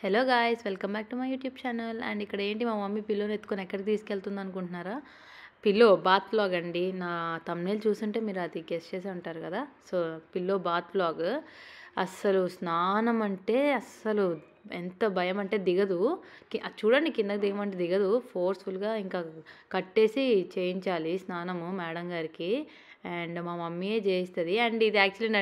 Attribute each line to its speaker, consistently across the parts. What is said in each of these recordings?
Speaker 1: Hello guys, welcome back to my YouTube channel. And ఇక్కడ ఏంటి మా మమ్మీ పిల్లోని ఎత్తుకొని ఎక్కడికి తీసుకెళ్తుంది అనుకుంటున్నారా? పిల్లో బాత్ వ్లాగ్ అండి. నా థంబ్నెయిల్ చూస్తుంటే మీరు అది గెస్ చేసి ఉంటారు కదా. So pillow bath vlog. అస్సలు స్నానం అంటే అస్సలు ఎంత భయం అంటే దిగదు. చూడండి, కిందకి దిగమంటే దిగదు. ఫోర్స్ఫుల్గా ఇంకా కట్టేసి చేయించాలి స్నానము మేడం గారికి. అండ్ మా మమ్మీయే చేయిస్తుంది. అండ్ ఇది యాక్చువల్లీ నా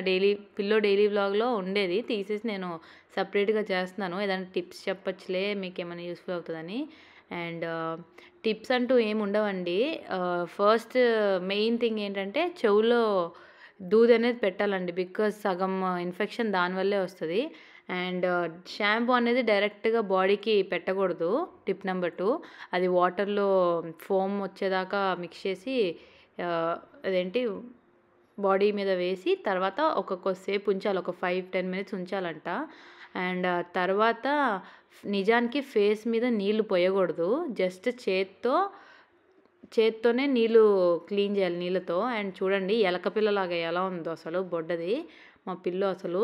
Speaker 1: డైలీ వ్లాగ్లో ఉండేది, తీసేసి నేను సపరేట్గా చేస్తున్నాను. ఏదైనా టిప్స్ చెప్పచ్చులే, మీకు ఏమైనా యూస్ఫుల్ అవుతుందని. అండ్ టిప్స్ అంటూ ఏమి ఉండవండి. ఫస్ట్ మెయిన్ థింగ్ ఏంటంటే చెవులో దూది అనేది పెట్టాలండి. బికాజ్ సగం ఇన్ఫెక్షన్ దానివల్లే వస్తుంది. అండ్ షాంపూ అనేది డైరెక్ట్గా బాడీకి పెట్టకూడదు. టిప్ నెంబర్ 2, అది వాటర్లో ఫోమ్ వచ్చేదాకా మిక్స్ చేసి అదేంటి బాడీ మీద వేసి తర్వాత కొద్దిసేపు ఉంచాలి, ఒక 5-10 మినిట్స్ ఉంచాలంట. అండ్ తర్వాత నిజానికి ఫేస్ మీద నీళ్లు పోయకూడదు, జస్ట్ చేత్తోనే నీళ్ళు క్లీన్ చేయాలి నీళ్ళతో. అండ్ చూడండి ఎలక పిల్లలాగా ఎలా ఉందో అసలు బొడ్డది మా పిల్ల. అసలు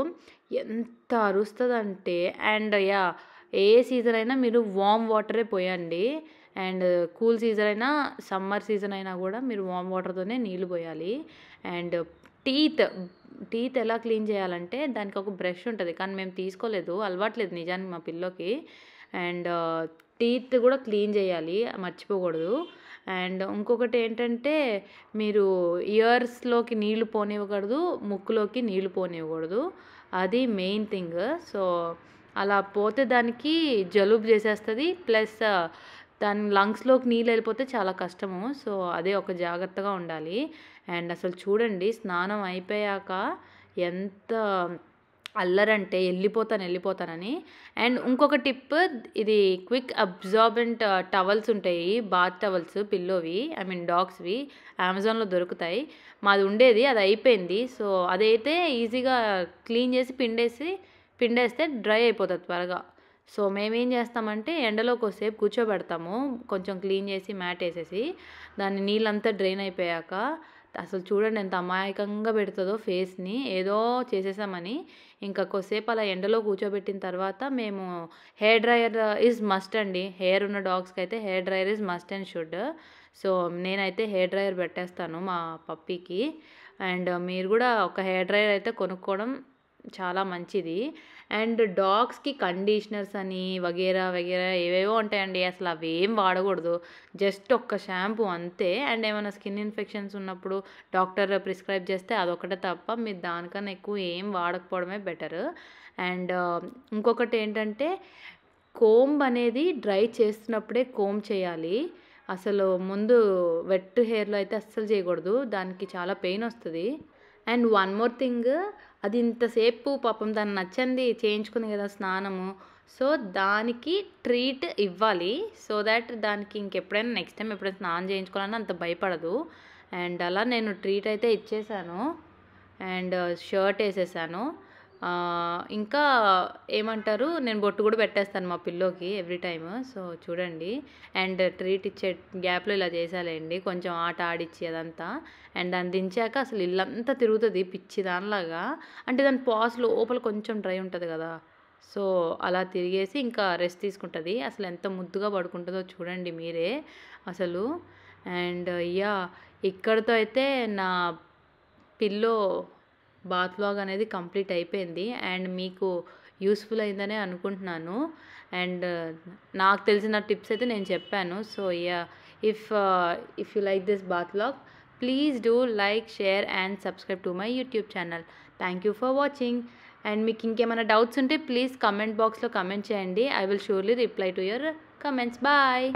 Speaker 1: ఎంత అరుస్తుందంటే, అండ్ ఏ సీజన్ అయినా మీరు వామ్ వాటరే పోయండి. అండ్ కూల్ సీజన్ అయినా సమ్మర్ సీజన్ అయినా కూడా మీరు వామ్ వాటర్తోనే నీళ్ళు పోయాలి. అండ్ టీత్ ఎలా క్లీన్ చేయాలంటే దానికి ఒక బ్రష్ ఉంటుంది, కానీ మేము తీసుకోలేదు, అలవాట్లేదు నిజానికి మా పిల్లోకి. అండ్ టీత్ కూడా క్లీన్ చేయాలి, మర్చిపోకూడదు. అండ్ ఇంకొకటి ఏంటంటే మీరు ఇయర్స్లోకి నీళ్లు పోనివ్వకూడదు, ముక్కులోకి నీళ్లు పోనివ్వకూడదు. అది మెయిన్ థింగ్. సో అలా పోతే దానికి జలుబు చేసేస్తుంది, ప్లస్ దాని లంగ్స్లోకి నీళ్ళు వెళ్ళిపోతే చాలా కష్టము. సో అదే ఒక జాగ్రత్తగా ఉండాలి. అండ్ అసలు చూడండి స్నానం అయిపోయాక ఎంత అల్లరంటే వెళ్ళిపోతానని. అండ్ ఇంకొక టిప్, ఇది క్విక్ అబ్జార్బెంట్ టవల్స్ ఉంటాయి, బాత్ టవల్స్ పిల్లోవి, ఐ మీన్ డాగ్స్వి, అమెజాన్లో దొరుకుతాయి. మాది ఉండేది, అది అయిపోయింది. సో అదైతే ఈజీగా క్లీన్ చేసి పిండేస్తే డ్రై అయిపోతుంది త్వరగా. సో మేమేం చేస్తామంటే ఎండలో కొద్దిసేపు కూర్చోబెడతాము, కొంచెం క్లీన్ చేసి మ్యాట్ వేసేసి, దాన్ని నీళ్ళంతా డ్రైన్ అయిపోయాక. అసలు చూడండి ఎంత అమాయకంగా పెడుతుందో ఫేస్ని, ఏదో చేసేసామని. ఇంకా కొద్దిసేపు అలా ఎండలో కూర్చోబెట్టిన తర్వాత మేము హెయిర్ డ్రైయర్ ఈజ్ మస్ట్ అండి. హెయిర్ ఉన్న డాగ్స్కి అయితే hair dryer is must and should. So నేనైతే హెయిర్ డ్రైయర్ పెట్టేస్తాను మా పప్పీకి. అండ్ మీరు కూడా ఒక హెయిర్ డ్రైయర్ అయితే కొనుక్కోవడం చాలా మంచిది. అండ్ డాగ్స్కి కండిషనర్స్ అని వగేరా ఏవేవో ఉంటాయండి, అసలు అవి ఏం వాడకూడదు. జస్ట్ ఒక్క షాంపూ అంతే. అండ్ ఏమైనా స్కిన్ ఇన్ఫెక్షన్స్ ఉన్నప్పుడు డాక్టర్ ప్రిస్క్రైబ్ చేస్తే అదొకటే తప్ప మీరు దానికన్నా ఎక్కువ ఏం వాడకపోవడమే బెటర్. అండ్ ఇంకొకటి ఏంటంటే కోంబ్ అనేది డ్రై చేస్తున్నప్పుడే కోంబ్ చేయాలి. అసలు ముందు వెట్ హెయిర్లో అయితే అస్సలు చేయకూడదు, దానికి చాలా పెయిన్ వస్తుంది. అండ్ వన్ మోర్ థింగ్, అది ఇంతసేపు పాపం దాన్ని నచ్చంది చేయించుకుంది కదా స్నానము. సో దానికి ట్రీట్ ఇవ్వాలి, సో దాట్ దానికి ఇంకెప్పుడైనా నెక్స్ట్ టైం ఎప్పుడైనా స్నానం చేయించుకోవాలన్నా అంత భయపడదు. అండ్ అలా నేను ట్రీట్ అయితే ఇచ్చేసాను. అండ్ షర్ట్ వేసేసాను. ఇంకా ఏమంటారు, నేను బొట్టు కూడా పెట్టేస్తాను మా పిల్లోకి ఎవ్రీ టైమ్. సో చూడండి, అండ్ ట్రీట్ ఇచ్చే గ్యాప్లో ఇలా చేసాలేండి, కొంచెం ఆట ఆడిచ్చి అదంతా. అండ్ దాన్ని దించాక అసలు ఇల్లంతా తిరుగుతుంది పిచ్చి దానిలాగా. అంటే దాని పాస్ లోపల కొంచెం డ్రై ఉంటుంది కదా, సో అలా తిరిగేసి ఇంకా రెస్ట్ తీసుకుంటుంది. అసలు ఎంత ముద్దుగా పడుకుంటుందో చూడండి మీరే అసలు. అండ్ ఇక్కడితో అయితే నా పిల్లో బాత్ వ్లాగ్ అనేది కంప్లీట్ అయిపోయింది. అండ్ మీకు యూస్ఫుల్ అయిందనే అనుకుంటున్నాను. అండ్ నాకు తెలిసిన టిప్స్ అయితే నేను చెప్పాను. So if you like this bath vlog, please do like, share and subscribe to my YouTube channel. Thank you for watching. And మీకు ఇంకేమైనా డౌట్స్ ఉంటే ప్లీజ్ కమెంట్ బాక్స్లో కమెంట్ చేయండి. I will surely reply to your comments. Bye.